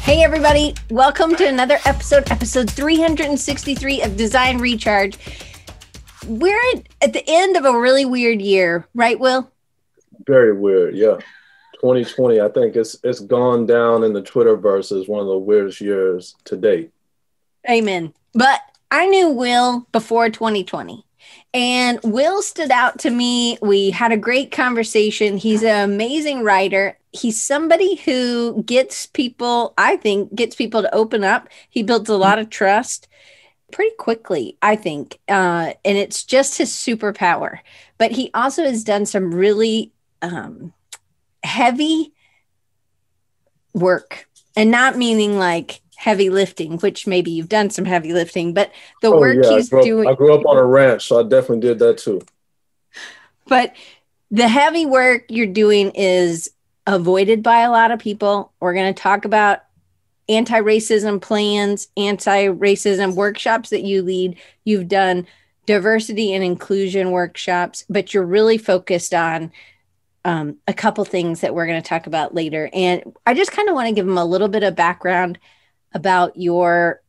Hey everybody, welcome to another episode 363 of Design Recharge. We're at the end of a really weird year, right, Will? Very weird, yeah. 2020, I think it's gone down in the Twitterverse as one of the weirdest years to date. Amen. But I knew Will before 2020. And Will stood out to me. We had a great conversation. He's an amazing writer. He's somebody who gets people to open up. He builds a lot of trust pretty quickly, I think. And it's just his superpower. But he also has done some really heavy work, and not meaning like heavy lifting, which maybe you've done some heavy lifting, but the work he's doing. I grew up on a ranch, so I definitely did that too. But the heavy work you're doing is avoided by a lot of people. We're going to talk about anti-racism plans, anti-racism workshops that you lead. You've done diversity and inclusion workshops, but you're really focused on a couple things that we're going to talk about later. And I just kind of want to give them a little bit of background about your,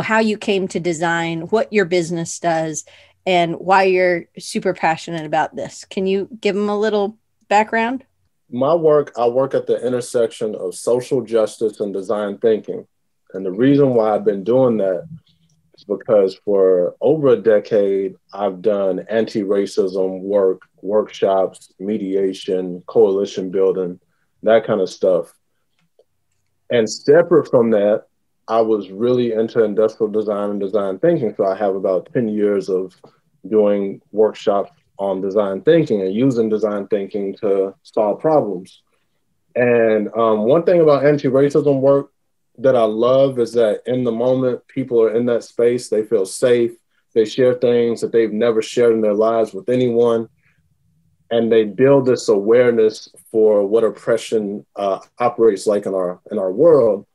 how you came to design, what your business does, and why you're super passionate about this. Can you give them a little background? I work at the intersection of social justice and design thinking. And the reason why I've been doing that is because for over a decade, I've done anti-racism work, workshops, mediation, coalition building, that kind of stuff. And separate from that, I was really into industrial design and design thinking. So I have about 10 years of doing workshops on design thinking and using design thinking to solve problems. And one thing about anti-racism work that I love is that in the moment, people are in that space, they feel safe, they share things that they've never shared in their lives with anyone. And they build this awareness for what oppression operates like in our world.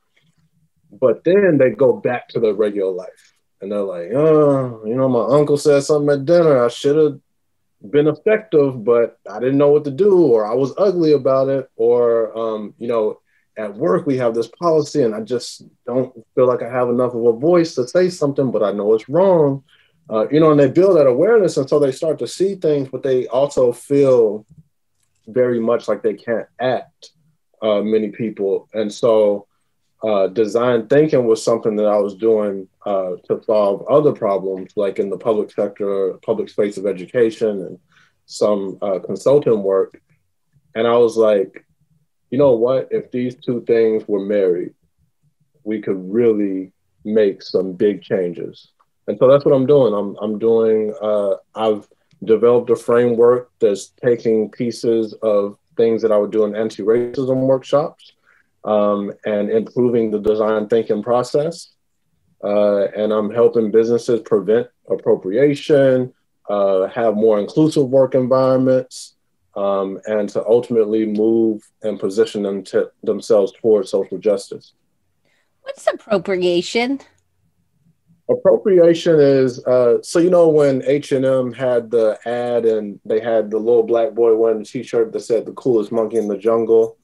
But then they go back to their regular life and they're like, oh, my uncle said something at dinner. I should have been effective, but I didn't know what to do, or I was ugly about it. Or, at work, we have this policy and I just don't feel like I have enough of a voice to say something, but I know it's wrong. And they build that awareness until they start to see things, but they also feel very much like they can't act, many people. And so design thinking was something that I was doing to solve other problems, like in the public sector, public space of education, and some consulting work. And I was like, you know what? If these two things were married, we could really make some big changes. And so that's what I'm doing. I've developed a framework that's taking pieces of things that I would do in anti-racism workshops, and improving the design thinking process. And I'm helping businesses prevent appropriation, have more inclusive work environments, and to ultimately move and position themselves towards social justice. What's appropriation? Appropriation is, when H&M had the ad and they had the little black boy wearing a t-shirt that said the coolest monkey in the jungle.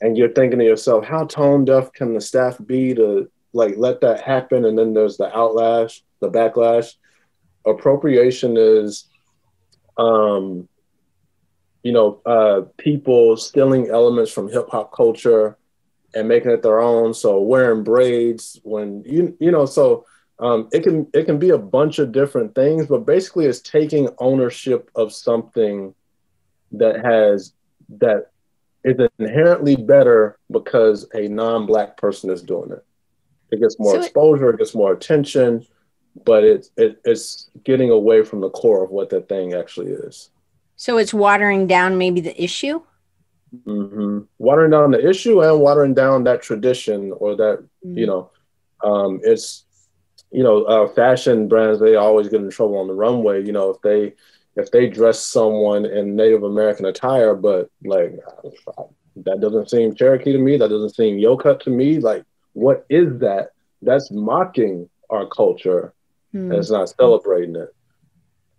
And you're thinking to yourself, how tone deaf can the staff be to let that happen? And then there's the backlash. Appropriation is, people stealing elements from hip hop culture and making it their own. So wearing braids when it can be a bunch of different things, but basically it's taking ownership of something that is inherently better because a non-Black person is doing it. It gets more exposure, it gets more attention, but it's getting away from the core of what that thing actually is. So it's watering down maybe the issue? Mm-hmm. Watering down the issue and watering down that tradition, or that, fashion brands, they always get in trouble on the runway. If they dress someone in Native American attire, but that doesn't seem Cherokee to me, that doesn't seem Yo-Cut to me. What is that? That's mocking our culture, and it's not celebrating it.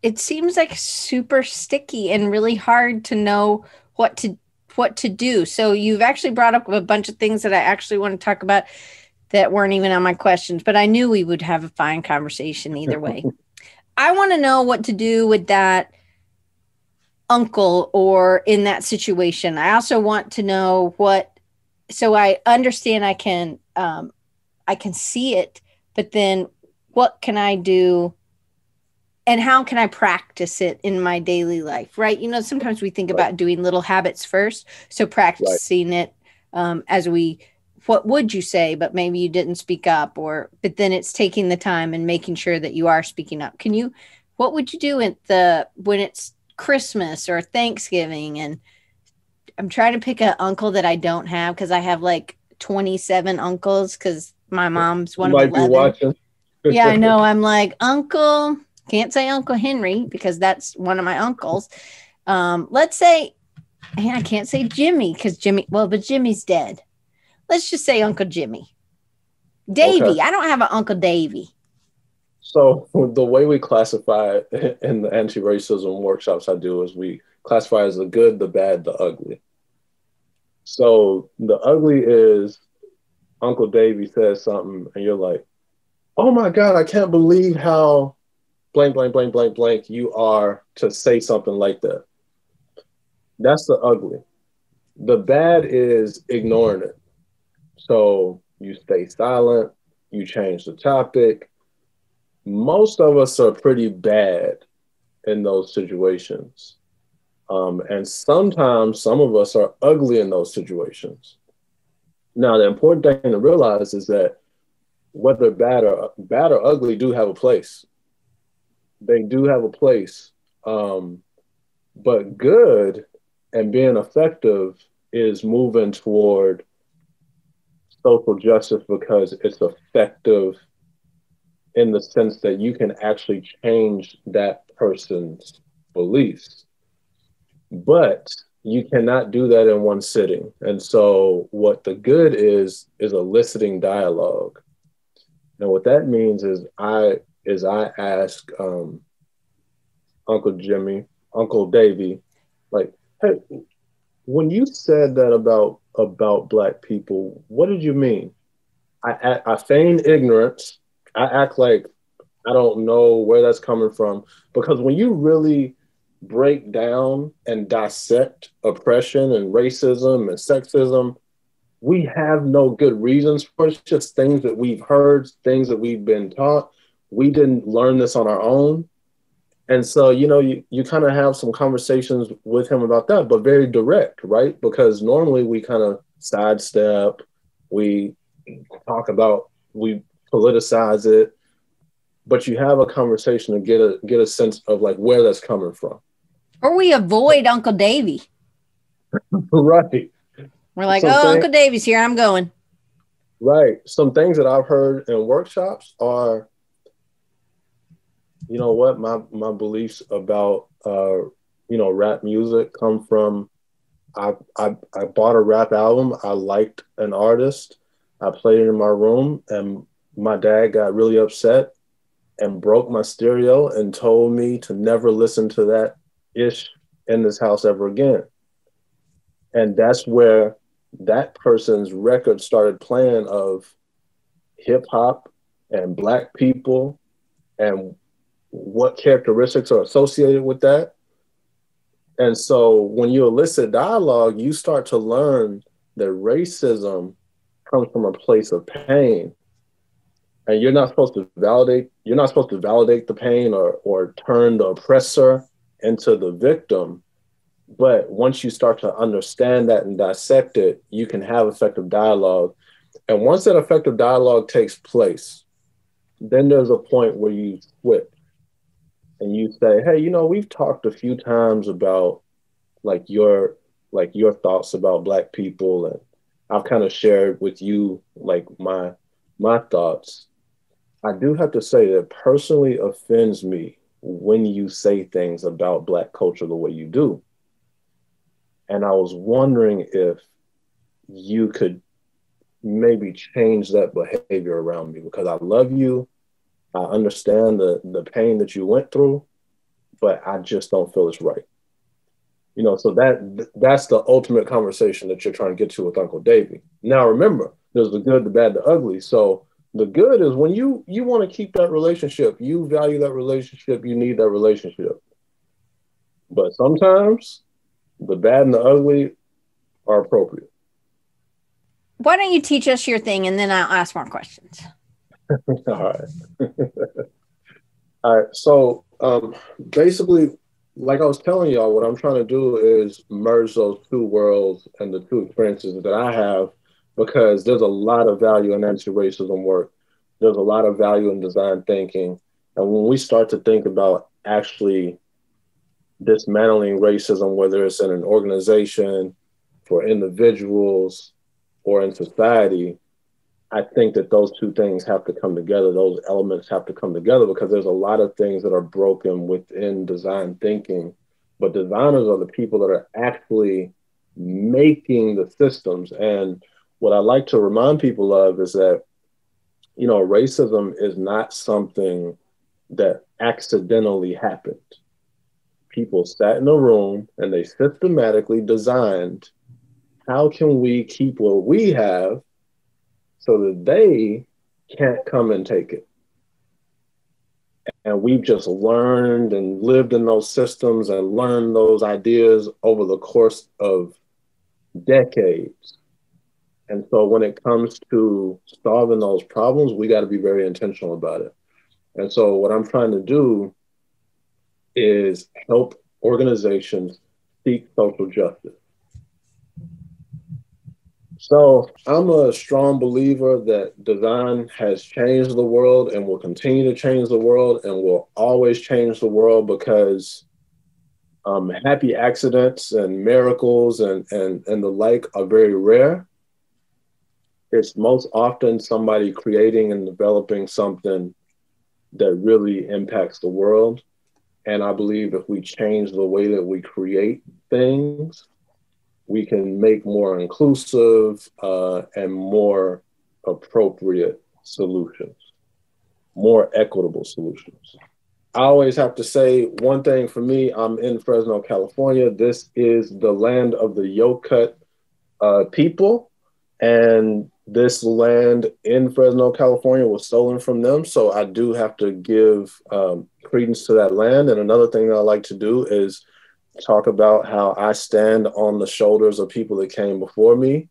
It seems like super sticky and really hard to know what what to do. So you've actually brought up a bunch of things that I actually want to talk about that weren't even on my questions, but I knew we would have a fine conversation either way. I want to know what to do with that uncle or in that situation. I also want to know so I understand I can see it, but then what can I do and how can I practice it in my daily life, right? You know, sometimes we think about doing little habits first. So practicing it what would you say, but maybe you didn't speak up but then it's taking the time and making sure that you are speaking up. What would you do when it's Christmas or Thanksgiving? And I'm trying to pick an uncle that I don't have because I have like 27 uncles because my mom's one of 11. Might be watching. Yeah, I know. I'm like, Uncle, can't say Uncle Henry because that's one of my uncles. Let's say, I can't say Jimmy because but Jimmy's dead. Let's just say Uncle Jimmy. Davy. Okay. I don't have an Uncle Davy. So the way we classify in the anti-racism workshops I do is we classify as the good, the bad, the ugly. So the ugly is Uncle Davy says something and you're like, oh my God, I can't believe how blank, blank, blank, blank, blank you are to say something like that. That's the ugly. The bad is ignoring it. So you stay silent, you change the topic. Most of us are pretty bad in those situations. And sometimes some of us are ugly in those situations. Now, the important thing to realize is that whether bad or ugly do have a place. They do have a place. But good and being effective is moving toward social justice because it's effective in the sense that you can actually change that person's beliefs. But you cannot do that in one sitting. And so what the good is eliciting dialogue. And what that means is I ask Uncle Jimmy, Uncle Davy, like, hey, when you said that about Black people, what did you mean? I feign ignorance. I act like I don't know where that's coming from, because when you really break down and dissect oppression and racism and sexism, we have no good reasons for it. It's just things that we've heard, things that we've been taught. We didn't learn this on our own. And so, you kind of have some conversations with him about that, but very direct, right? Because normally we kind of sidestep, we politicize it, but you have a conversation to get a sense of like where that's coming from. Or we avoid Uncle Davy. Right. We're like, Uncle Davy's here, I'm going. Right. Some things that I've heard in workshops are, you know what, my beliefs about rap music come from, I bought a rap album, I liked an artist, I played it in my room, and my dad got really upset and broke my stereo and told me to never listen to that ish in this house ever again. And that's where that person's record started playing of hip hop and Black people and what characteristics are associated with that. And so when you elicit dialogue, you start to learn that racism comes from a place of pain. And you're not supposed to validate the pain or turn the oppressor into the victim. But once you start to understand that and dissect it, you can have effective dialogue. And once that effective dialogue takes place, then there's a point where you switch and you say, hey, we've talked a few times about your thoughts about Black people. And I've kind of shared with you like my thoughts. I do have to say that personally offends me when you say things about Black culture the way you do. And I was wondering if you could maybe change that behavior around me, because I love you. I understand the pain that you went through, but I just don't feel it's right. So that's the ultimate conversation that you're trying to get to with Uncle Davey. Now, remember, there's the good, the bad, the ugly. So the good is when you want to keep that relationship, you value that relationship, you need that relationship. But sometimes the bad and the ugly are appropriate. Why don't you teach us your thing and then I'll ask more questions? All right. All right. So basically, like I was telling y'all, what I'm trying to do is merge those two worlds and the two experiences that I have, because there's a lot of value in anti-racism work. There's a lot of value in design thinking. And when we start to think about actually dismantling racism, whether it's in an organization, for individuals, or in society, I think that those two things have to come together. Those elements have to come together because there's a lot of things that are broken within design thinking. But designers are the people that are actually making the systems. And what I like to remind people of is that, racism is not something that accidentally happened. People sat in a room and they systematically designed, how can we keep what we have so that they can't come and take it? And we've just learned and lived in those systems and learned those ideas over the course of decades. And so when it comes to solving those problems, we got to be very intentional about it. And so what I'm trying to do is help organizations seek social justice. So I'm a strong believer that design has changed the world and will continue to change the world and will always change the world, because happy accidents and miracles and the like are very rare. It's most often somebody creating and developing something that really impacts the world. And I believe if we change the way that we create things, we can make more inclusive and more appropriate solutions, more equitable solutions. I always have to say one thing for me. I'm in Fresno, California. This is the land of the Yocut people. And this land in Fresno, California was stolen from them. So I do have to give credence to that land. And another thing that I like to do is talk about how I stand on the shoulders of people that came before me,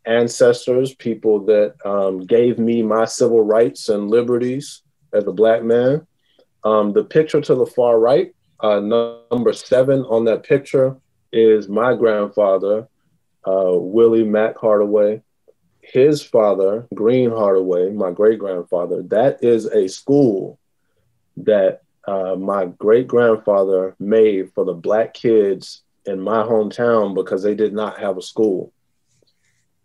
ancestors, people that gave me my civil rights and liberties as a Black man. The picture to the far right, number 7 on that picture, is my grandfather, Willie Mack Hardaway. His father, Green Hardaway, my great-grandfather, that is a school that my great-grandfather made for the Black kids in my hometown because they did not have a school.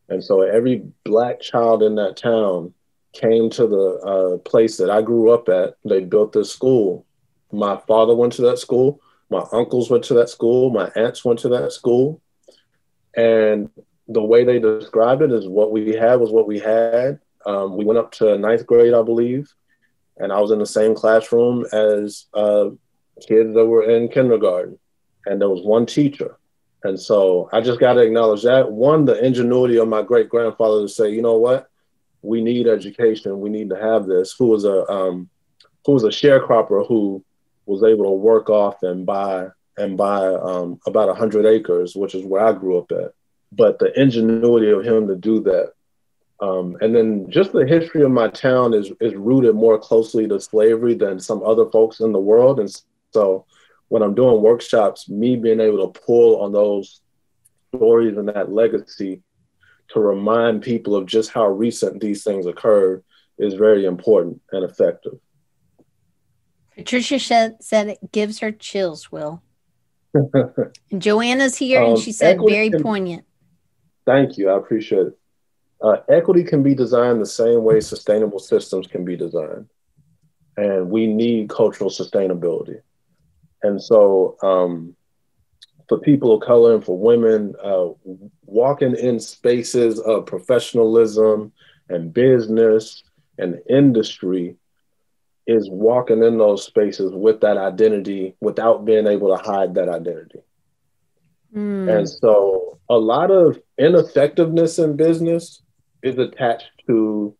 And so every Black child in that town came to the place that I grew up at. They built this school. My father went to that school. My uncles went to that school. My aunts went to that school. And the way they described it is what we had was what we had. We went up to 9th grade, I believe. And I was in the same classroom as kids that were in kindergarten. And there was one teacher. And so I just got to acknowledge that. One, the ingenuity of my great grandfather to say, you know what, we need education. We need to have this. Who was a sharecropper who was able to work off and buy about 100 acres, which is where I grew up at. But the ingenuity of him to do that. And then just the history of my town is rooted more closely to slavery than some other folks in the world. And so when I'm doing workshops, me being able to pull on those stories and that legacy to remind people of just how recent these things occurred is very important and effective. Patricia said it gives her chills, Will. And Joanna's here and she said very poignant. Thank you. I appreciate it. Equity can be designed the same way sustainable systems can be designed. And we need cultural sustainability. And so for people of color and for women, walking in spaces of professionalism and business and industry is walking in those spaces with that identity without being able to hide that identity. And so a lot of ineffectiveness in business is attached to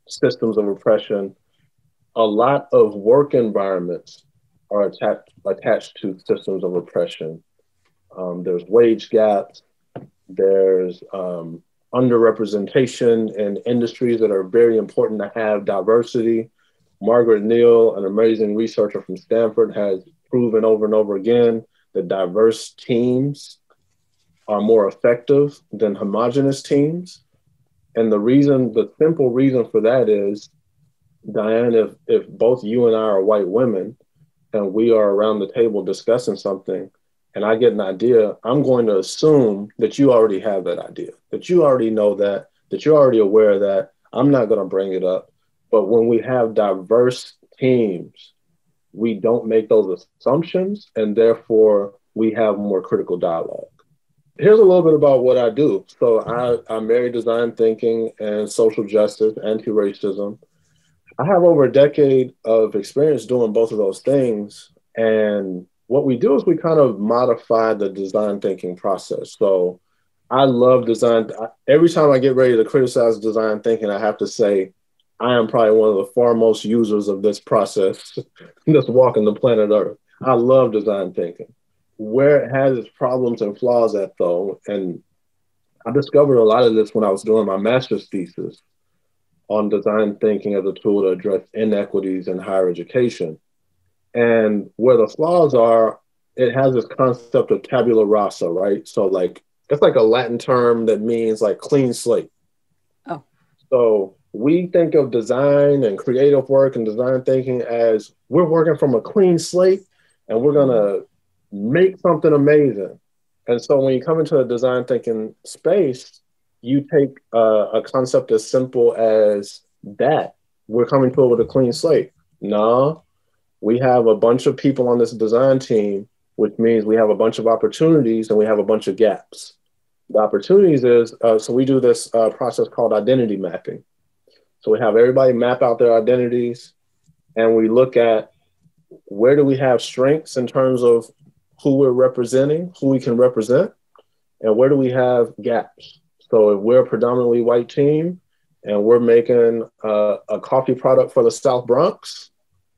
systems of oppression. A lot of work environments are attached to systems of oppression. There's wage gaps, there's underrepresentation in industries that are very important to have diversity. Margaret Neal, an amazing researcher from Stanford, has proven over and over again that diverse teams are more effective than homogenous teams. And the simple reason for that is, Diane, if both you and I are white women and we are around the table discussing something and I get an idea, I'm going to assume that you already have that idea, that you already know that you're already aware of that. I'm not going to bring it up. But when we have diverse teams, we don't make those assumptions, and therefore we have more critical dialogue. Here's a little bit about what I do. So I marry design thinking and social justice, anti-racism. I have over a decade of experience doing both of those things. And what we do is we kind of modify the design thinking process. So I love design. Every time I get ready to criticize design thinking, I have to say, I am probably one of the foremost users of this process that's walking the planet Earth. I love design thinking. Where it has its problems and flaws at, though, and I discovered a lot of this when I was doing my master's thesis on design thinking as a tool to address inequities in higher education. And where the flaws are, it has this concept of tabula rasa, right? So like, it's like a Latin term that means like clean slate. Oh. So we think of design and creative work and design thinking as we're working from a clean slate and we're gonna make something amazing. And so when you come into a design thinking space, you take a concept as simple as that. We're coming to it with a clean slate. No, we have a bunch of people on this design team, which means we have a bunch of opportunities and we have a bunch of gaps. The opportunities is, so we do this process called identity mapping. So we have everybody map out their identities and we look at where do we have strengths in terms of who we're representing, who we can represent, and where do we have gaps. So if we're a predominantly white team and we're making a coffee product for the South Bronx,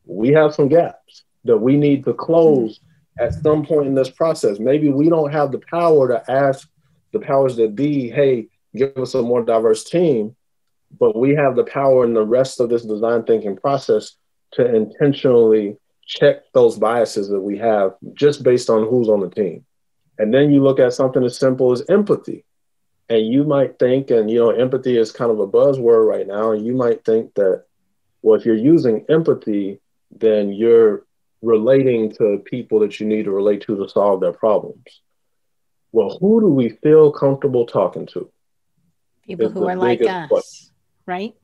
we have some gaps that we need to close at some point in this process. Maybe we don't have the power to ask the powers that be, hey, give us a more diverse team, but we have the power in the rest of this design thinking process to intentionally check those biases that we have just based on who's on the team. And then you look at something as simple as empathy. And you might think, and you know, empathy is kind of a buzzword right now, and you might think that, well, if you're using empathy, then you're relating to people that you need to relate to solve their problems. Well, who do we feel comfortable talking to? People who are like us, question. Right?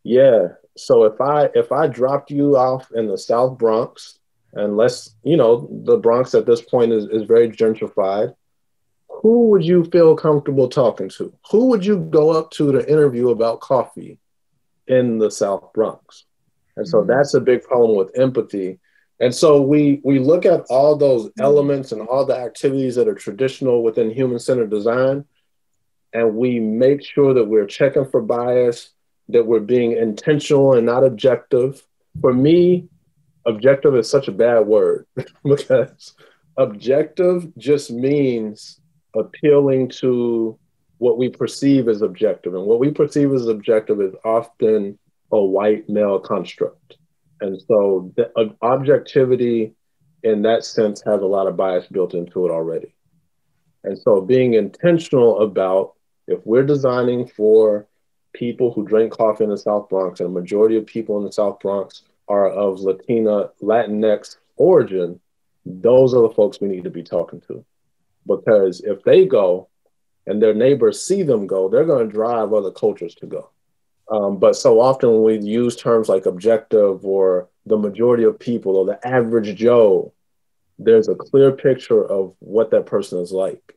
Yeah. So if I dropped you off in the South Bronx, and the Bronx at this point is very gentrified, who would you feel comfortable talking to? Who would you go up to interview about coffee in the South Bronx? And so that's a big problem with empathy. And so we look at all those elements and all the activities that are traditional within human-centered design, and we make sure that we're checking for bias, that we're being intentional and not objective. For me, objective is such a bad word because objective just means appealing to what we perceive as objective. And what we perceive as objective is often a white male construct. And so the objectivity in that sense has a lot of bias built into it already. And so being intentional about, if we're designing for people who drink coffee in the South Bronx, and a majority of people in the South Bronx are of Latinx origin, those are the folks we need to be talking to. Because if they go and their neighbors see them go, they're going to drive other cultures to go. But so often when we use terms like objective or the majority of people or the average Joe, there's a clear picture of what that person is like.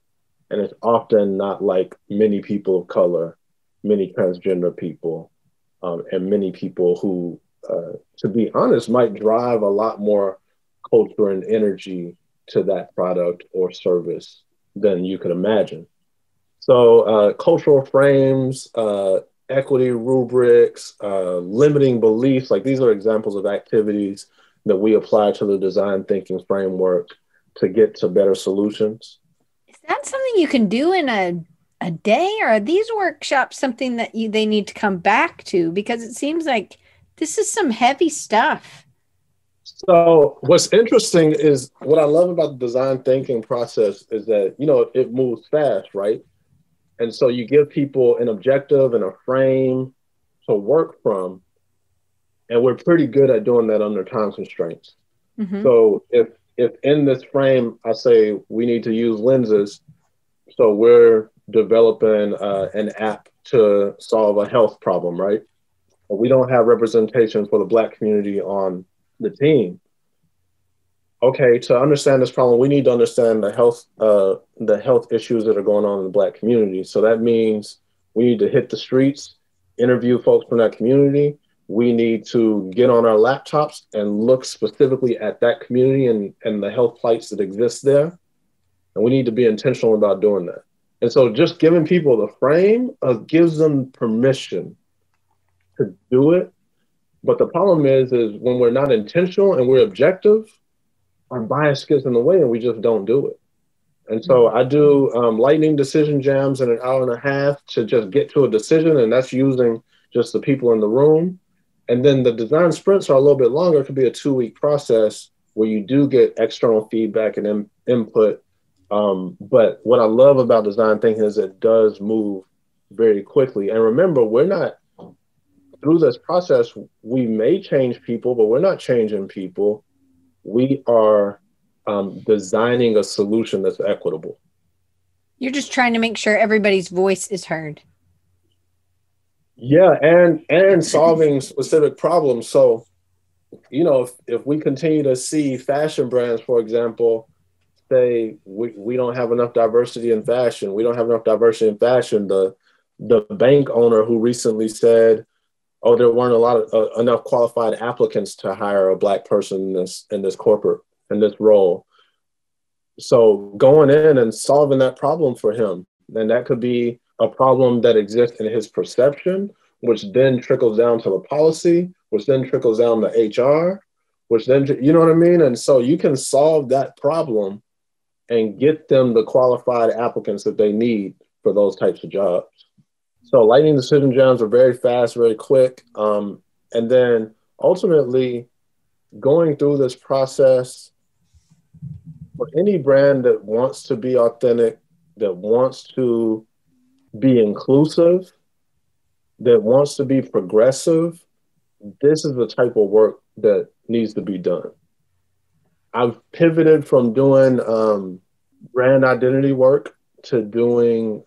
And it's often not like many people of color, many transgender people, and many people who, to be honest, might drive a lot more culture and energy to that product or service than you could imagine. So cultural frames, equity rubrics, limiting beliefs, like these are examples of activities that we apply to the design thinking framework to get to better solutions. Is that something you can do in a day, or are these workshops something that they need to come back to? Because it seems like this is some heavy stuff. So what's interesting is what I love about the design thinking process is that, you know, it moves fast, right? And so you give people an objective and a frame to work from, and we're pretty good at doing that under time constraints. Mm-hmm. So if in this frame I say we need to use lenses, so we're developing an app to solve a health problem, right? But we don't have representation for the Black community on the team. Okay, to understand this problem, we need to understand the health issues that are going on in the Black community. So that means we need to hit the streets, interview folks from that community. We need to get on our laptops and look specifically at that community and the health plights that exist there. And we need to be intentional about doing that. And so just giving people the frame gives them permission to do it. But the problem is when we're not intentional and we're objective, our bias gets in the way and we just don't do it. And so I do lightning decision jams in an hour and a half to just get to a decision. And that's using just the people in the room. And then the design sprints are a little bit longer. It could be a 2-week process where you do get external feedback and input. But what I love about design thinking is it does move very quickly. And remember, we're not, through this process, we may change people, but we're not changing people. We are designing a solution that's equitable. You're just trying to make sure everybody's voice is heard. Yeah, and solving specific problems. So, you know, if we continue to see fashion brands, for example, say we don't have enough diversity in fashion. We don't have enough diversity in fashion. The bank owner who recently said, "Oh, there weren't enough qualified applicants to hire a Black person in this role." So going in and solving that problem for him, and that could be a problem that exists in his perception, which then trickles down to the policy, which then trickles down to HR, which then, you know what I mean? And so you can solve that problem and get them the qualified applicants that they need for those types of jobs. So lightning decision jams are very fast, very quick. And then ultimately going through this process for any brand that wants to be authentic, that wants to be inclusive, that wants to be progressive, this is the type of work that needs to be done. I've pivoted from doing brand identity work to doing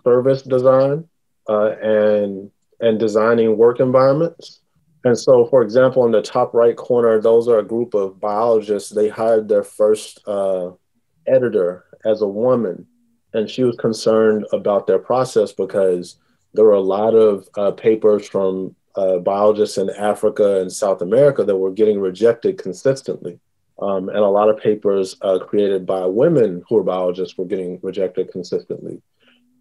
service design and designing work environments. And so, for example, in the top right corner, those are a group of biologists. They hired their first editor as a woman, and she was concerned about their process because there were a lot of papers from biologists in Africa and South America that were getting rejected consistently. And a lot of papers created by women who are biologists were getting rejected consistently.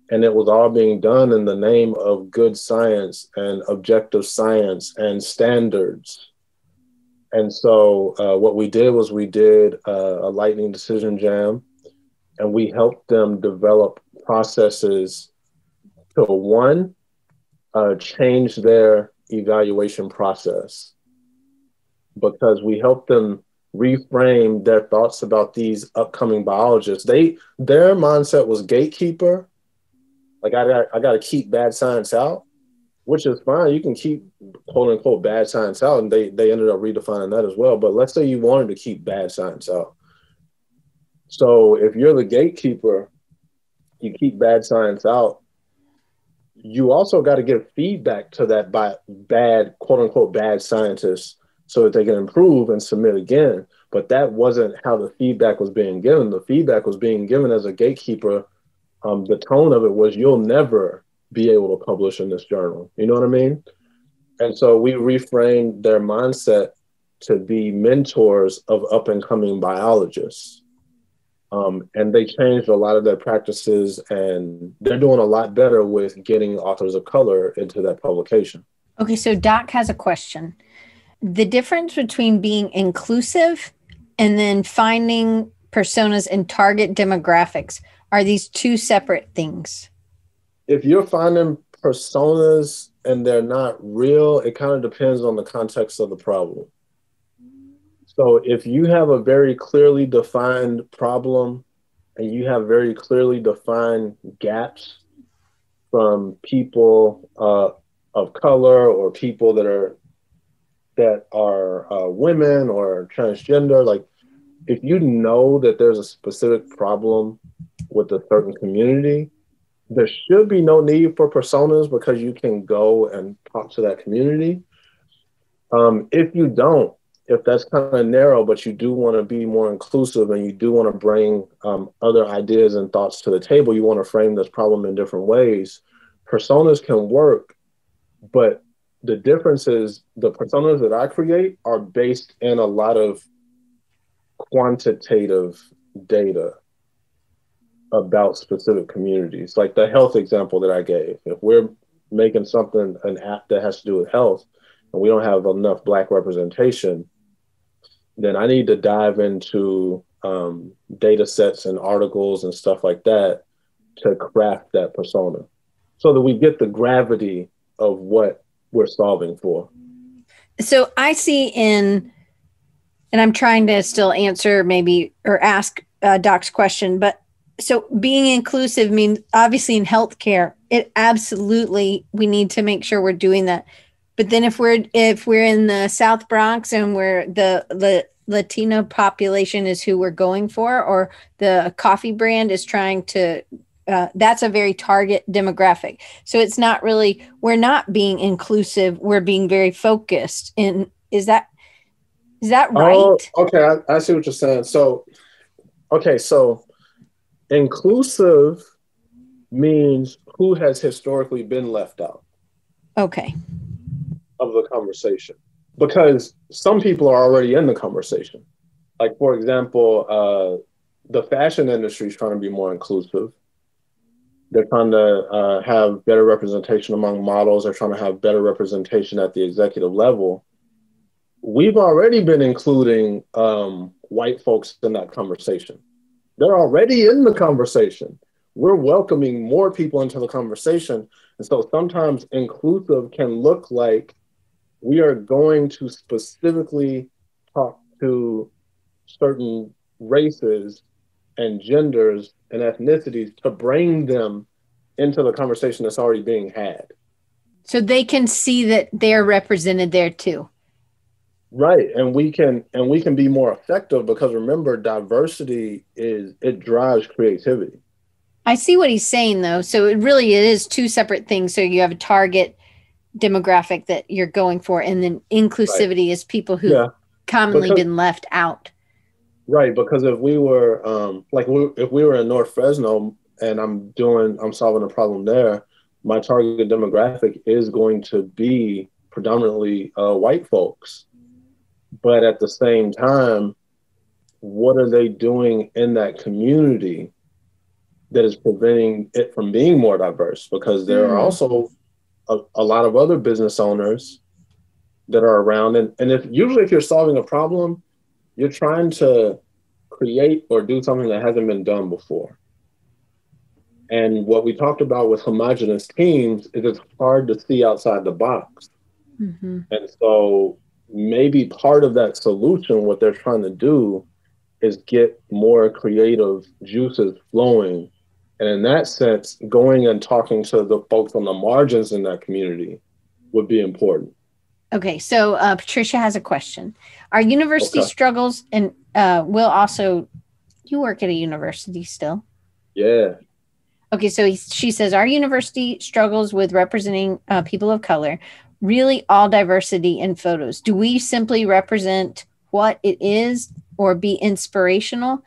And it was all being done in the name of good science and objective science and standards. And so what we did was we did a lightning decision jam, and we helped them develop processes to, one, change their evaluation process, because we helped them reframe their thoughts about these upcoming biologists. Their mindset was gatekeeper. Like, I got to keep bad science out, which is fine. You can keep quote unquote bad science out, and they ended up redefining that as well. But let's say you wanted to keep bad science out. So if you're the gatekeeper, you keep bad science out. You also got to give feedback to that bad, quote unquote, bad scientists so that they can improve and submit again. But that wasn't how the feedback was being given. The feedback was being given as a gatekeeper. The tone of it was, you'll never be able to publish in this journal. You know what I mean? And so we reframed their mindset to be mentors of up and coming biologists. And they changed a lot of their practices, and they're doing a lot better with getting authors of color into that publication. Okay, so Doc has a question. The difference between being inclusive and then finding personas and target demographics, are these two separate things? If you're finding personas and they're not real, it kind of depends on the context of the problem. So if you have a very clearly defined problem and you have very clearly defined gaps from people of color or people that are women or transgender, like if you know that there's a specific problem with a certain community, there should be no need for personas because you can go and talk to that community. If you don't, if that's kind of narrow, but you do want to be more inclusive and you do want to bring other ideas and thoughts to the table, you want to frame this problem in different ways, personas can work, but the difference is the personas that I create are based in a lot of quantitative data about specific communities. Like the health example that I gave, if we're making something, an app that has to do with health, and we don't have enough Black representation, then I need to dive into data sets and articles and stuff like that to craft that persona so that we get the gravity of what we're solving for. So I see in, and I'm trying to still answer maybe or ask Doc's question, but so being inclusive means obviously in healthcare, it absolutely, we need to make sure we're doing that. But then if we're in the South Bronx and where the Latino population is who we're going for, or the coffee brand is trying to, that's a very target demographic. So it's not really, we're not being inclusive. We're being very focused. And is that right? Oh, okay. I see what you're saying. So, okay. So inclusive means who has historically been left out. Okay. Of the conversation, because some people are already in the conversation. Like, for example, the fashion industry is trying to be more inclusive. They're trying to have better representation among models. They're trying to have better representation at the executive level. We've already been including white folks in that conversation. They're already in the conversation. We're welcoming more people into the conversation. And so sometimes inclusive can look like we are going to specifically talk to certain races and genders and ethnicities to bring them into the conversation that's already being had. So they can see that they're represented there too. Right. And we can be more effective because remember, diversity it drives creativity. I see what he's saying though. So it is two separate things. So you have a target demographic that you're going for, and then inclusivity is people who've commonly been left out. Right, because if we were if we were in North Fresno and I'm solving a problem there, my target demographic is going to be predominantly white folks. But at the same time, what are they doing in that community that is preventing it from being more diverse? Because there are also a lot of other business owners that are around. And if you're solving a problem, you're trying to create or do something that hasn't been done before. And what we talked about with homogenous teams is it's hard to see outside the box. Mm-hmm. And so maybe part of that solution, what they're trying to do is get more creative juices flowing. And in that sense, going and talking to the folks on the margins in that community would be important. Okay, so Patricia has a question. Are university struggles, and Will also, you work at a university still? Yeah. Okay, so she says, our university struggles with representing people of color, really all diversity in photos. Do we simply represent what it is or be inspirational?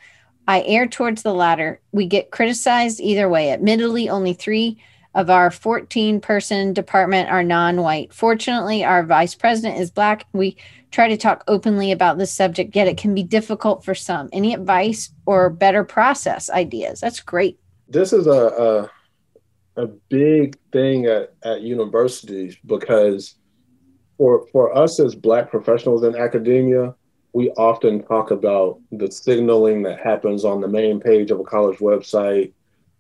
I err towards the latter. We get criticized either way. Admittedly, only 3 of our 14-person department are non-white. Fortunately, our vice president is Black. We try to talk openly about this subject, yet it can be difficult for some. Any advice or better process ideas? That's great. This is a big thing at universities, because for us as Black professionals in academia, we often talk about the signaling that happens on the main page of a college website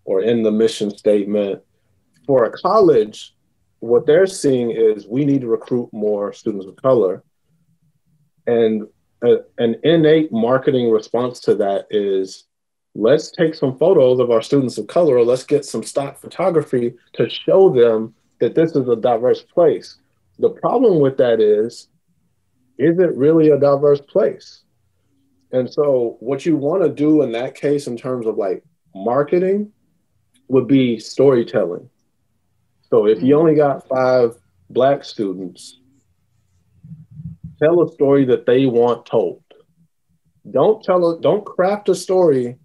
or in the mission statement. For a college, what they're seeing is we need to recruit more students of color. And an innate marketing response to that is, let's take some photos of our students of color, or let's get some stock photography to show them that this is a diverse place. The problem with that is it really a diverse place? And so what you want to do in that case in terms of like marketing would be storytelling. So if you only got 5 Black students, tell a story that they want told. Don't craft a story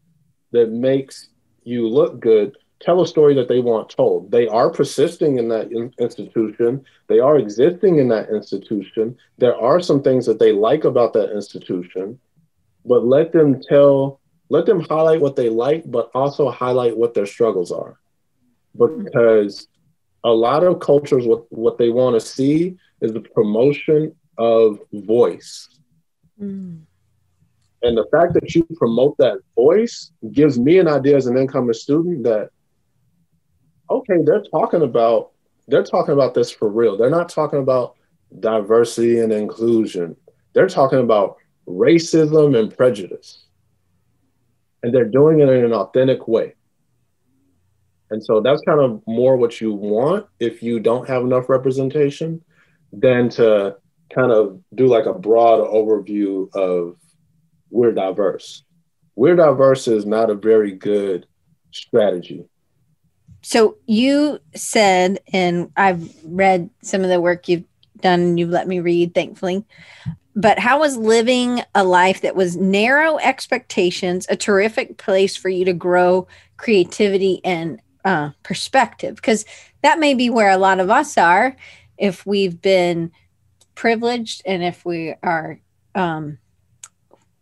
that makes you look good. Tell a story that they want told. They are persisting in that institution. They are existing in that institution. There are some things that they like about that institution, but let them highlight what they like, but also highlight what their struggles are. Because a lot of cultures, what they want to see is the promotion of voice. And the fact that you promote that voice gives me an idea as an incoming student that, okay, they're talking about this for real. They're not talking about diversity and inclusion. They're talking about racism and prejudice. And they're doing it in an authentic way. And so that's kind of more what you want if you don't have enough representation, than to kind of do like a broad overview of we're diverse. We're diverse is not a very good strategy. So you said, and I've read some of the work you've done and you've let me read, thankfully, but how was living a life that was narrow expectations a terrific place for you to grow creativity and perspective? Because that may be where a lot of us are if we've been privileged, and if we are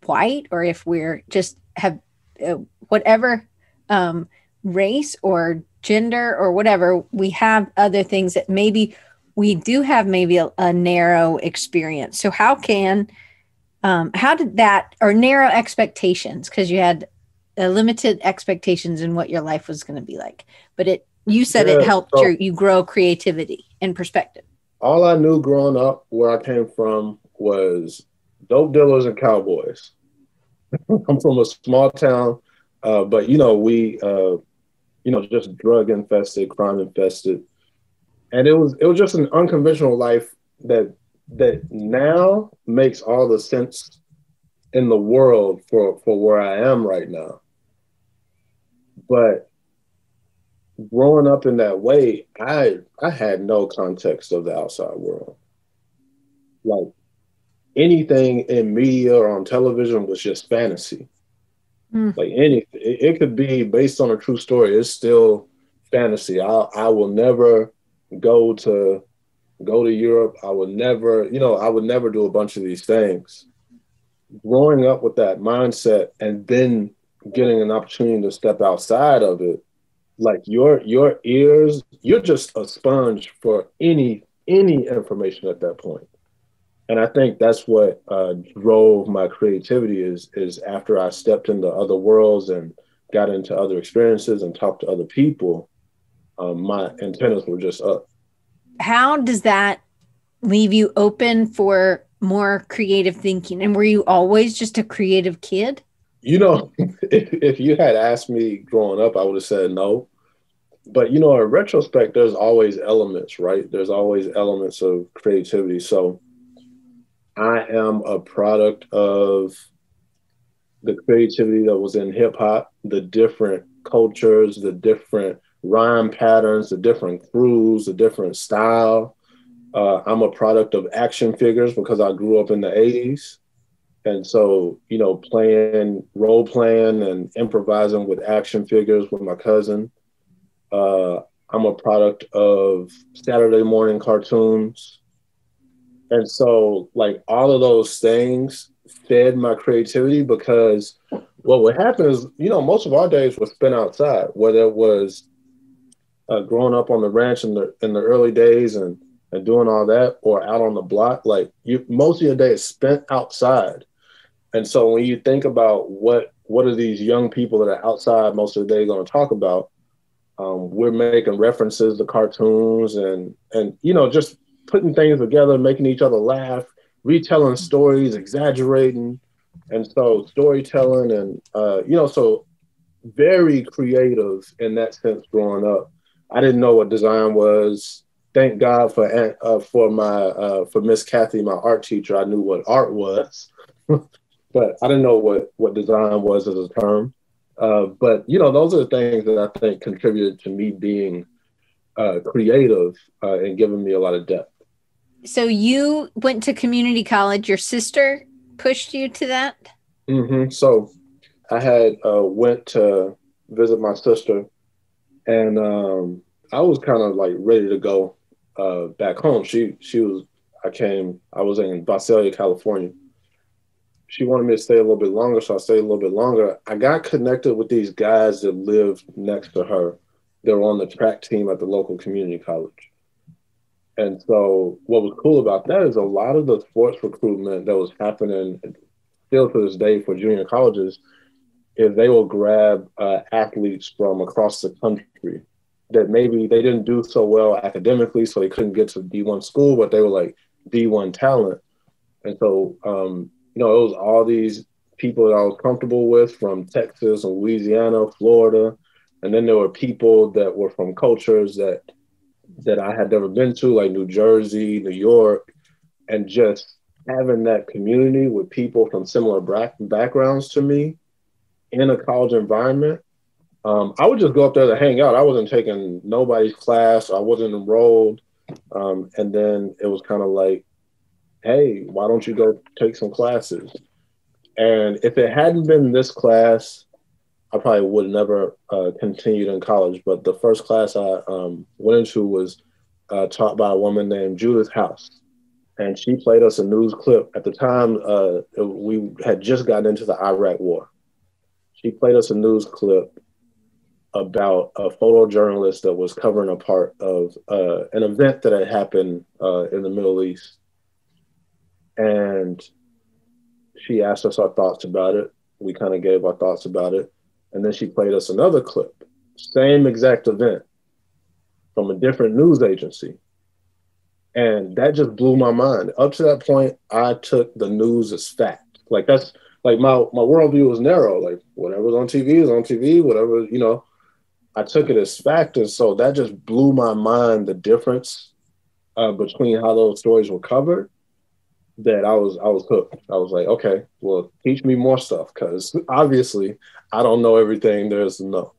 white, or if we're just have whatever race or gender or whatever, we have other things that maybe we do have maybe a narrow experience. So how did that, or narrow expectations, because you had limited expectations in what your life was going to be like, but you said it helped you grow creativity and perspective. All I knew growing up where I came from was dope dealers and cowboys. I'm from a small town, but we just drug infested, crime infested, and it was just an unconventional life that now makes all the sense in the world for where I am right now. But growing up in that way, I had no context of the outside world. Like, anything in media or on television was just fantasy. Like anything, it could be based on a true story. It's still fantasy. I will never go to Europe. I would never do a bunch of these things. Growing up with that mindset and then getting an opportunity to step outside of it, like your ears, you're just a sponge for any information at that point. And I think that's what drove my creativity is after I stepped into other worlds and got into other experiences and talked to other people, my antennas were just up. How does that leave you open for more creative thinking? And were you always just a creative kid? If you had asked me growing up, I would have said no. But, in retrospect, there's always elements, right? There's always elements of creativity. So I am a product of the creativity that was in hip hop, the different cultures, the different rhyme patterns, the different crews, the different style. I'm a product of action figures because I grew up in the 80s. And so, role playing and improvising with action figures with my cousin. I'm a product of Saturday morning cartoons. And so, like, all of those things fed my creativity because what would happen is, most of our days were spent outside, whether it was growing up on the ranch in the early days and doing all that, or out on the block. Like, most of your day is spent outside. And so when you think about what are these young people that are outside most of the day going to talk about, we're making references to cartoons and just putting things together, making each other laugh, retelling stories, exaggerating. And so storytelling and, so very creative in that sense growing up. I didn't know what design was. Thank God for Miss Kathy, my art teacher. I knew what art was, but I didn't know what design was as a term. But those are the things that I think contributed to me being creative and giving me a lot of depth. So you went to community college. Your sister pushed you to that? Mm-hmm. So I had went to visit my sister, and I was kind of like ready to go back home. I was in Visalia, California. She wanted me to stay a little bit longer, so I stayed a little bit longer. I got connected with these guys that lived next to her. They were on the track team at the local community college. And so what was cool about that is a lot of the sports recruitment that was happening still to this day for junior colleges is they will grab athletes from across the country that maybe they didn't do so well academically, so they couldn't get to D1 school, but they were like D1 talent. And so, it was all these people that I was comfortable with from Texas and Louisiana, Florida. And then there were people that were from cultures that I had never been to, like New Jersey, New York, and just having that community with people from similar backgrounds to me in a college environment. I would just go up there to hang out. I wasn't taking nobody's class. I wasn't enrolled. And then it was kind of like, hey, why don't you go take some classes? And if it hadn't been this class, I probably would never continued in college. But the first class I went into was taught by a woman named Judith House. And she played us a news clip. At the time, we had just gotten into the Iraq War. She played us a news clip about a photojournalist that was covering a part of an event that had happened in the Middle East. And she asked us our thoughts about it. We kind of gave our thoughts about it. And then she played us another clip, same exact event from a different news agency. And that just blew my mind. Up to that point, I took the news as fact. Like that's like my worldview was narrow. Like whatever's on TV is on TV, whatever, I took it as fact. And so that just blew my mind, the difference between how those stories were covered, that I was hooked. I was like, okay, well, teach me more stuff, because obviously I don't know everything there is to know.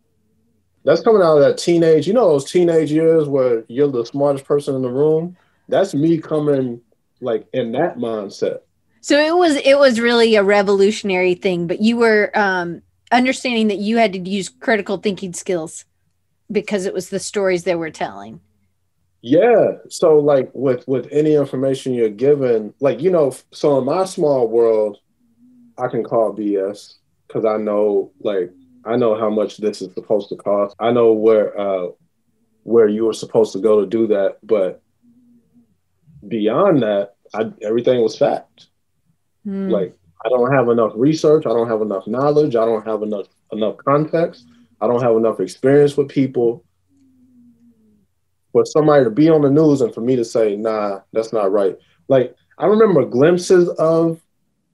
That's coming out of that teenage, those teenage years where you're the smartest person in the room. That's me coming like in that mindset. So it was really a revolutionary thing, but you were understanding that you had to use critical thinking skills because it was the stories they were telling. Yeah. So like with any information you're given, like, so in my small world, I can call BS because I know how much this is supposed to cost. I know where you were supposed to go to do that. But beyond that, everything was fact. Like, I don't have enough research. I don't have enough knowledge. I don't have enough context. I don't have enough experience with people for somebody to be on the news and for me to say, nah, that's not right. Like, I remember glimpses of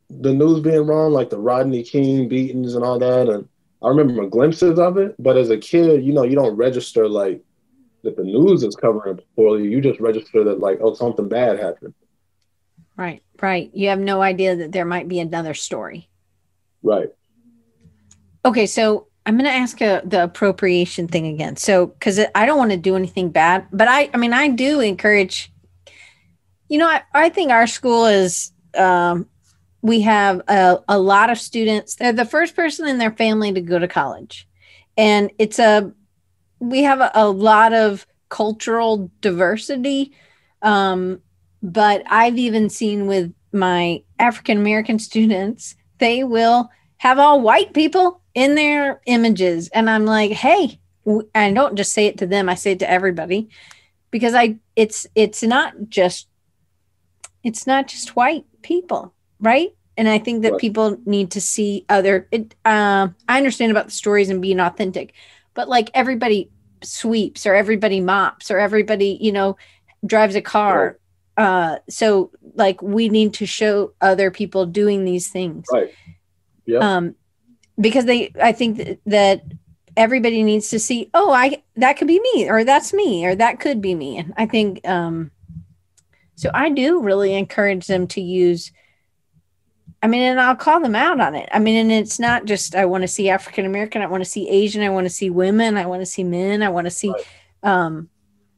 the news being wrong, like the Rodney King beatings and all that. And I remember glimpses of it. But as a kid, you don't register like that the news is covering it poorly. You just register that like, oh, something bad happened. Right. You have no idea that there might be another story. Right. Okay, so I'm going to ask the appropriation thing again. So, because I don't want to do anything bad, but I mean, I do encourage, I think our school is, we have a lot of students. They're the first person in their family to go to college. And we have a lot of cultural diversity. But I've even seen with my African American students, they will have all white people in their images. And I'm like, hey, I don't just say it to them, I say it to everybody, because it's not just white people, right? And I think that people need to see I understand about the stories and being authentic, but like everybody sweeps or everybody mops or everybody, drives a car. So like we need to show other people doing these things. Right. Yeah. Because I think that everybody needs to see, that could be me, or that's me, or that could be me. And I think, so I do really encourage them to use, and I'll call them out on it. And it's not just, I want to see African American, I want to see Asian, I want to see women, I want to see men, I want to see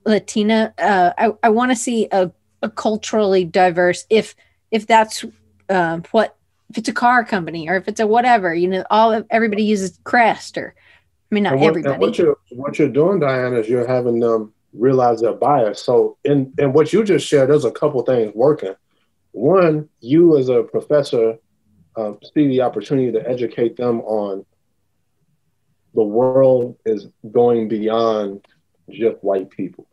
Latina. I want to see a culturally diverse, if that's if it's a car company or if it's a whatever, everybody uses Crest, or not everybody. What you're doing, Diana, is you're having them realize their bias. So in what you just shared, there's a couple things working. One, you as a professor see the opportunity to educate them on the world is going beyond just white people.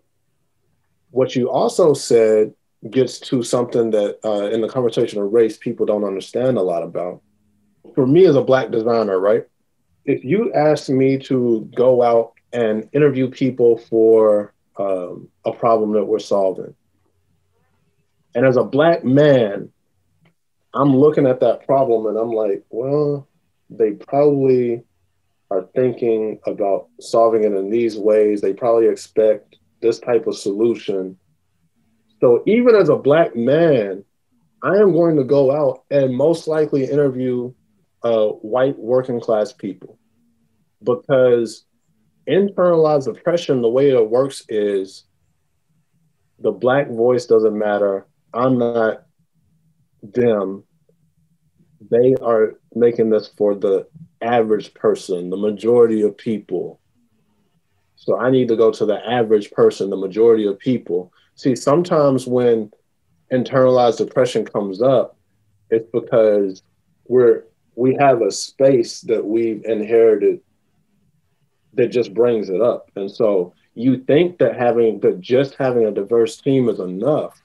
What you also said gets to something that in the conversation of race, people don't understand a lot about. For me as a Black designer, right? If you ask me to go out and interview people for a problem that we're solving, and as a Black man, I'm looking at that problem and I'm like, well, they probably are thinking about solving it in these ways. They probably expect this type of solution. So even as a Black man, I am going to go out and most likely interview white working class people, because internalized oppression, the way it works is the Black voice doesn't matter. I'm not them. They are making this for the average person, the majority of people. So I need to go to the average person, the majority of people. See, sometimes when internalized oppression comes up, it's because we have a space that we've inherited that just brings it up. And so you think that just having a diverse team is enough,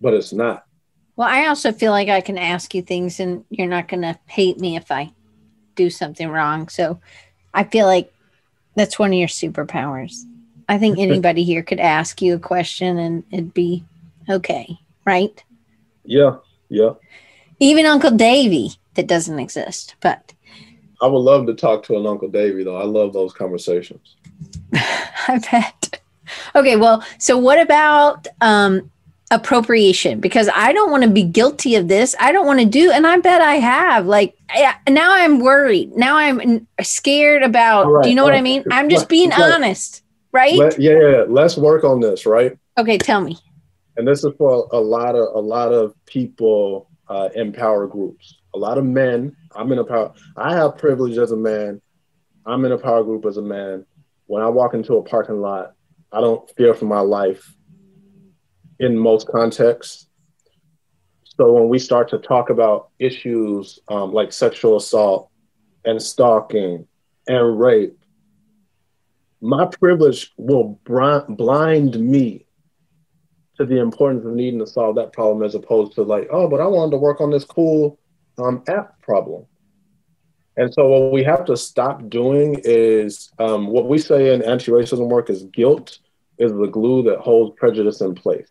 but it's not. Well, I also feel like I can ask you things and you're not going to hate me if I do something wrong. So I feel like that's one of your superpowers. I think anybody here could ask you a question and it'd be okay, right? Yeah, yeah. Even Uncle Davy, that doesn't exist, but I would love to talk to an Uncle Davy, though. I love those conversations. I bet. Okay, well, so what about appropriation? Because I don't want to be guilty of this. I don't want to do, and I bet I have. Like, now I'm worried. Now I'm scared about, do you know what I mean? I'm just being honest, right? Yeah. Let's work on this, right? Okay, tell me. And this is for a lot of people in power groups. A lot of men. I have privilege as a man. I'm in a power group as a man. When I walk into a parking lot, I don't fear for my life in most contexts. So when we start to talk about issues like sexual assault and stalking and rape, my privilege will blind me to the importance of needing to solve that problem, as opposed to like, oh, but I wanted to work on this cool app problem. And so what we have to stop doing is what we say in anti-racism work is guilt is the glue that holds prejudice in place.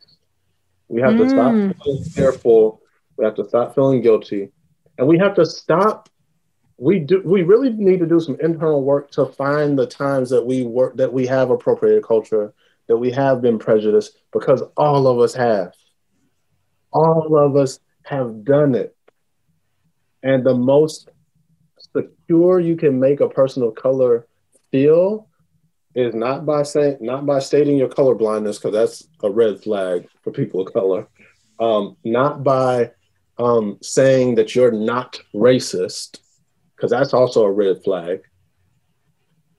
We have to stop feeling fearful. We have to stop feeling guilty. And we have to stop. We really need to do some internal work to find the times that we have appropriated culture, that we have been prejudiced, because all of us have. All of us have done it. And the most secure you can make a person of color feel is not by stating your color blindness, because that's a red flag for people of color. Not by saying that you're not racist, because that's also a red flag.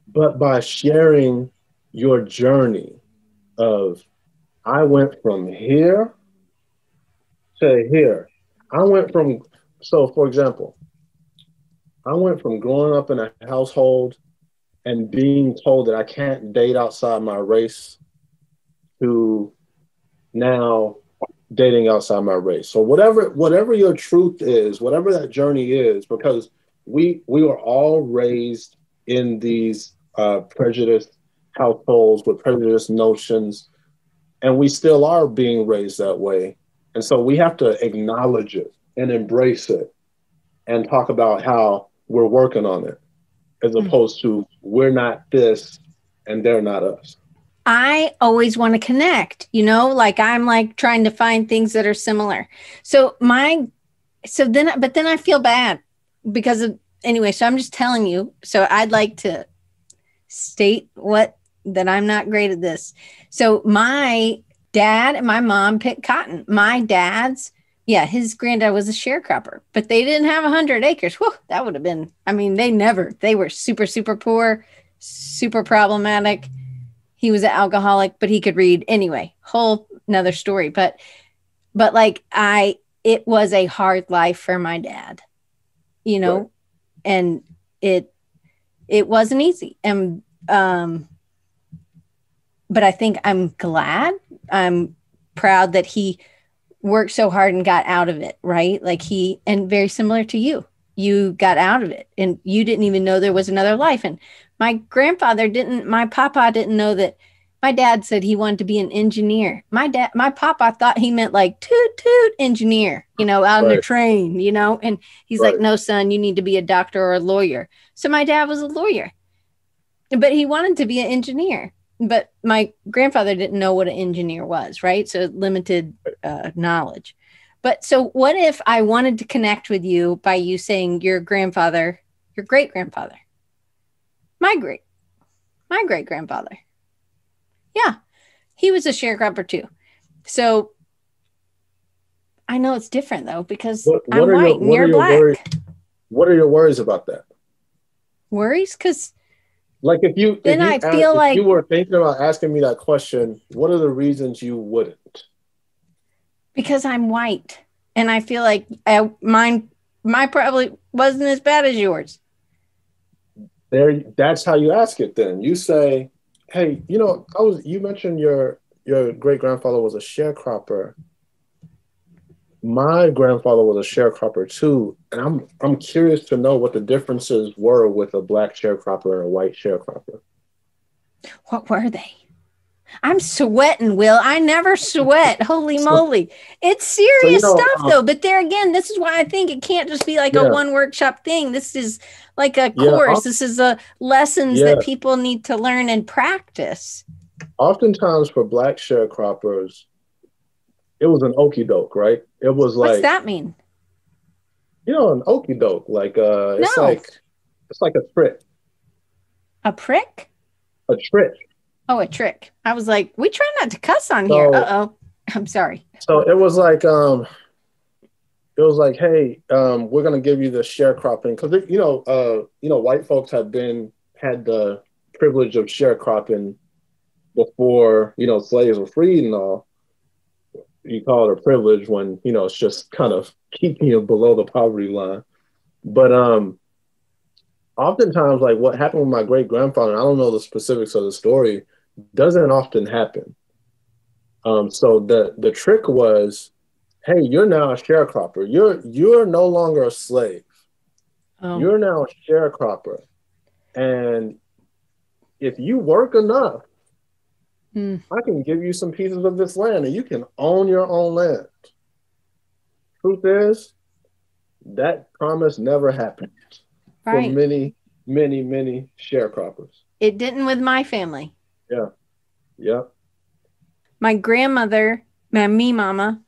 But by sharing your journey of I went from here to here. I went from, so for example, I went from growing up in a household and being told that I can't date outside my race to now dating outside my race. So whatever your truth is, whatever that journey is, because we were all raised in these prejudiced households with prejudiced notions, and we still are being raised that way. And so we have to acknowledge it and embrace it and talk about how we're working on it, as opposed to we're not this and they're not us. I always want to connect, like I'm like trying to find things that are similar. But then I feel bad because of, anyway, so I'm just telling you. So I'd like to state that I'm not great at this. So my dad and my mom picked cotton. My dad's, his granddad was a sharecropper, but they didn't have 100 acres. Whew, that would have been, they were super, super poor, super problematic. He was an alcoholic, but he could read. Anyway, whole another story. But it was a hard life for my dad, right. And it wasn't easy. And, but I think I'm proud that he worked so hard and got out of it, right? Like and very similar to you got out of it and you didn't even know there was another life. And my papa didn't know that. My dad said he wanted to be an engineer. My papa thought he meant like toot toot engineer, out on the train, and he's like, no, son, you need to be a doctor or a lawyer. So my dad was a lawyer, but he wanted to be an engineer. But my grandfather didn't know what an engineer was, right? So limited knowledge. But so what if I wanted to connect with you by you saying your great-grandfather, my great-grandfather. Yeah, he was a sharecropper too. So I know it's different though, because I'm white and you're black. What are your worries about that? Worries? Because like if you were thinking about asking me that question, what are the reasons you wouldn't? Because I'm white and I feel like mine probably wasn't as bad as yours. That's how you ask it then. You say, hey, you mentioned your great-grandfather was a sharecropper. My grandfather was a sharecropper too, and I'm curious to know what the differences were with a black sharecropper and a white sharecropper. What were they? I'm sweating, Will. I never sweat. Holy moly. It's serious stuff though. But there again, this is why I think it can't just be like a one workshop thing. This is like a course. This is a lessons that people need to learn and practice. Oftentimes for black sharecroppers, it was an okie doke, right? It was like, what's that mean? An okie doke, like it's like a trick. A prick? A trick. Oh, a trick. I was like, we try not to cuss on here. Uh-oh. I'm sorry. So it was like, hey, we're gonna give you the sharecropping because white folks had the privilege of sharecropping before slaves were freed and all. You call it a privilege when it's just kind of keeping you below the poverty line. But oftentimes, like what happened with my great-grandfather, I don't know the specifics of the story, doesn't often happen. So the trick was, hey, you're now a sharecropper. You're no longer a slave. Oh. You're now a sharecropper. And if you work enough, I can give you some pieces of this land and you can own your own land. Truth is, that promise never happened for many, many, many sharecroppers. It didn't with my family. Yeah. Yeah. My grandmother, my mama,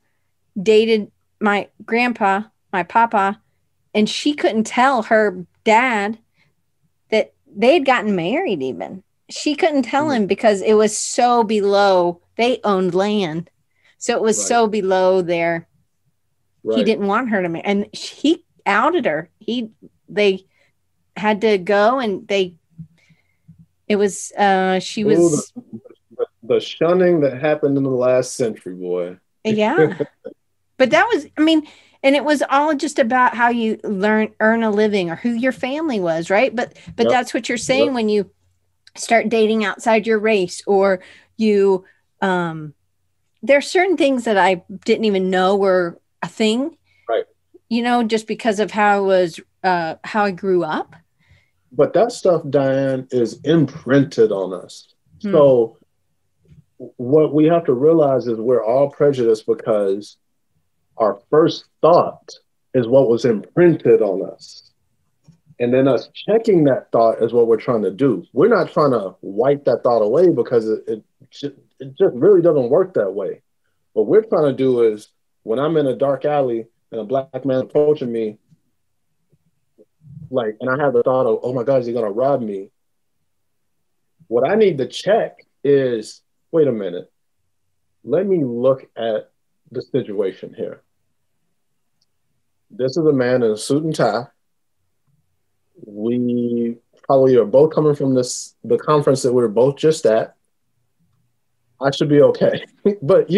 dated my grandpa, my papa, and she couldn't tell her dad that they had gotten married even. She couldn't tell him because it was so below. They owned land. So it was so below there. Right. He didn't want her to marry. And he outed her. They had to go and she was. The shunning that happened in the last century, boy. Yeah. But that was, I mean, and it was all just about how you earn a living or who your family was, right? But Yep. that's what you're Yep. saying when you start dating outside your race, or you there's certain things that I didn't even know were a thing, Right. just because of how I was how I grew up. But that stuff, Diane, is imprinted on us. Hmm. So what we have to realize is we're all prejudiced because our first thought is what was imprinted on us. And then us checking that thought is what we're trying to do. We're not trying to wipe that thought away because it just really doesn't work that way. What we're trying to do is when I'm in a dark alley and a black man approaching me, like, and I have the thought of, oh my God, is he going to rob me? What I need to check is, wait a minute, let me look at the situation here. This is a man in a suit and tie. We probably are both coming from the conference that we are both just at. I should be okay. But,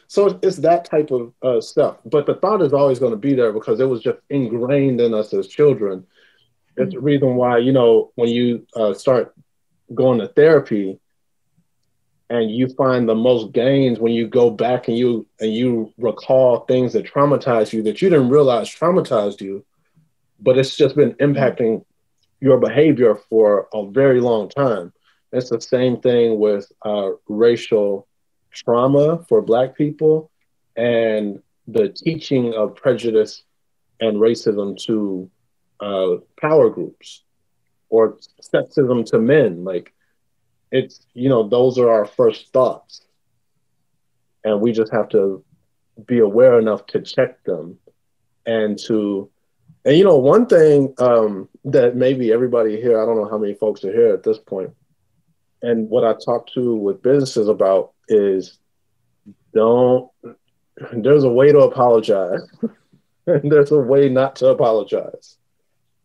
so it's that type of stuff. But the thought is always going to be there because it was just ingrained in us as children. It's the reason why, when you start going to therapy and you find the most gains when you go back and you recall things that traumatized you that you didn't realize traumatized you, but it's just been impacting your behavior for a very long time. It's the same thing with racial trauma for Black people and the teaching of prejudice and racism to power groups or sexism to men. Like, it's, those are our first thoughts. And we just have to be aware enough to check them and one thing that maybe everybody here, I don't know how many folks are here at this point, and what I talk to with businesses about is there's a way to apologize. And there's a way not to apologize.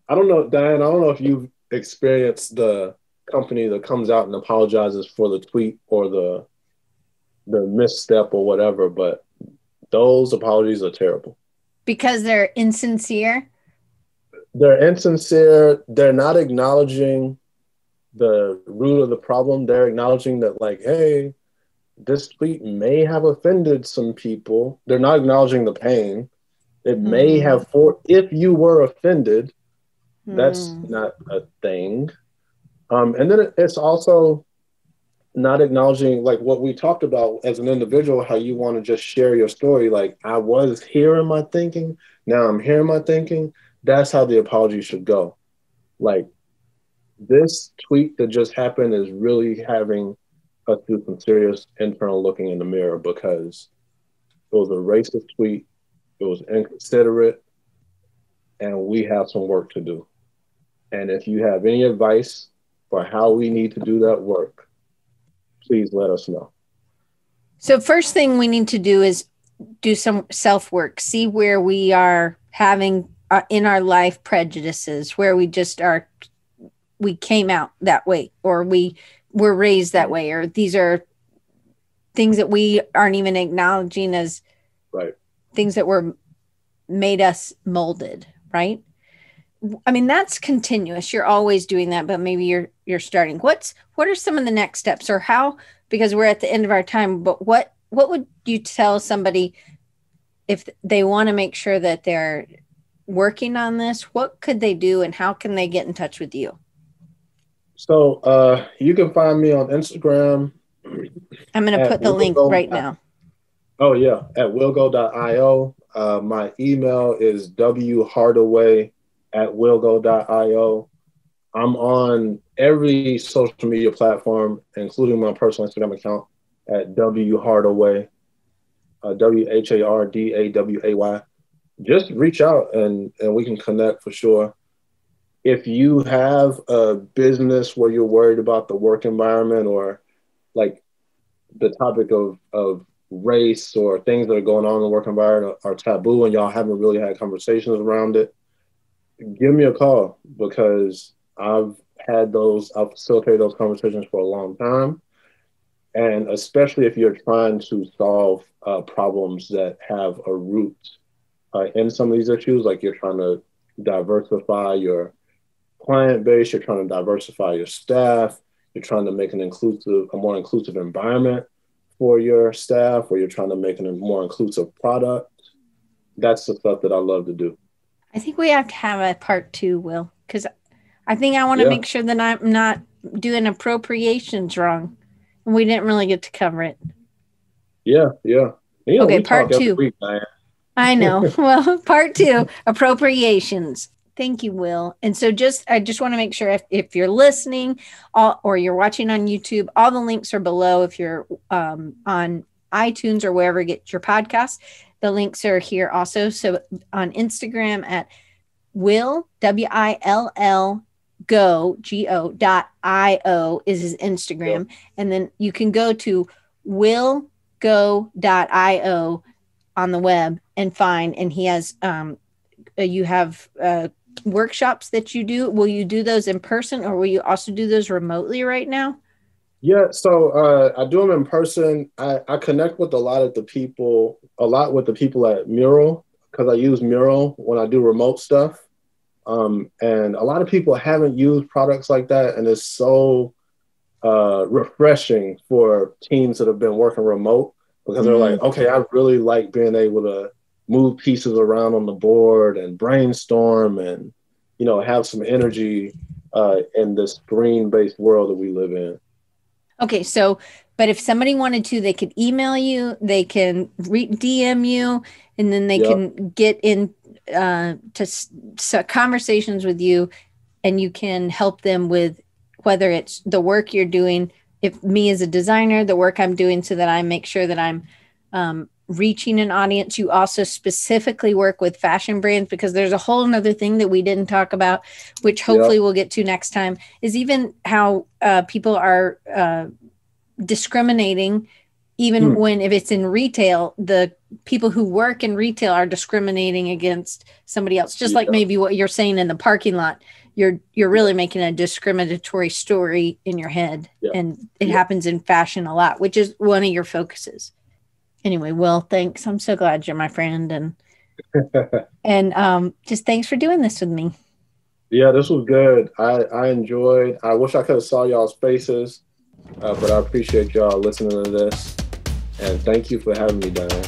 I don't know, Diane, I don't know if you've experienced the company that comes out and apologizes for the tweet or the misstep or whatever, but those apologies are terrible. Because they're insincere. They're insincere. They're not acknowledging the root of the problem. They're acknowledging that, like, hey, this tweet may have offended some people. They're not acknowledging the pain. It may have, if you were offended, that's not a thing. And then it's also not acknowledging, like, what we talked about as an individual, how you want to just share your story. Like, I was here in my thinking, now I'm here in my thinking. That's how the apology should go. Like, this tweet that just happened is really having us do some serious internal looking in the mirror because it was a racist tweet, it was inconsiderate, and we have some work to do. And if you have any advice for how we need to do that work, please let us know. So first thing we need to do is do some self-work, see where we are having in our life prejudices, where we came out that way, or we were raised that way, or these are things that we aren't even acknowledging as things that were made us molded, right? I mean, that's continuous. You're always doing that, but maybe you're starting. What are some of the next steps, or how, because we're at the end of our time, but what would you tell somebody if they want to make sure that they're working on this? What could they do, and how can they get in touch with you? So you can find me on Instagram. I'm going to put the link right now. Oh, yeah, at willgo.io. My email is whardaway@willgo.io. I'm on every social media platform, including my personal Instagram account at whardaway, WHARDAWAY. Just reach out and we can connect for sure. If you have a business where you're worried about the work environment or like the topic of race or things that are going on in the work environment are taboo and y'all haven't really had conversations around it, give me a call because I've facilitated those conversations for a long time. And especially if you're trying to solve problems that have a root in some of these issues, like you're trying to diversify your client base, you're trying to diversify your staff, you're trying to make a more inclusive environment for your staff, or you're trying to make a more inclusive product. That's the stuff that I love to do. I think we have to have a part 2, Will, because I think I want to make sure that I'm not doing appropriations wrong. We didn't really get to cover it. Yeah. Okay, part 2. Week, I know. Well, part 2, appropriations. Thank you, Will. And so I just want to make sure if you're listening or you're watching on YouTube, all the links are below. If you're on iTunes or wherever you get your podcasts, the links are here also. So on Instagram at Will, WILL, go.io is his Instagram. Yep. And then you can go to willgo.io on the web and find, and he has, you have workshops that you do. Will you do those in person, or will you also do those remotely right now? Yeah, so I do them in person. I connect with a lot with the people at Mural, because I use Mural when I do remote stuff. And a lot of people haven't used products like that, and it's so refreshing for teams that have been working remote, because they're like, okay, I really like being able to move pieces around on the board and brainstorm and, have some energy in this screen-based world that we live in. Okay, so, but if somebody wanted to, they could email you, they can DM you, and then they can get in to conversations with you, and you can help them with whether it's the work you're doing, if me as a designer, the work I'm doing so that I make sure that I'm reaching an audience. You also specifically work with fashion brands, because there's a whole nother thing that we didn't talk about, which hopefully we'll get to next time, is even how people are discriminating, even when, if it's in retail, the people who work in retail are discriminating against somebody else, just like maybe what you're saying in the parking lot. You're really making a discriminatory story in your head, and it happens in fashion a lot, which is one of your focuses. Anyway, Will, thanks. I'm so glad you're my friend, and just thanks for doing this with me. Yeah, this was good. I enjoyed. I wish I could have saw y'all's faces, but I appreciate y'all listening to this, and thank you for having me, Diane.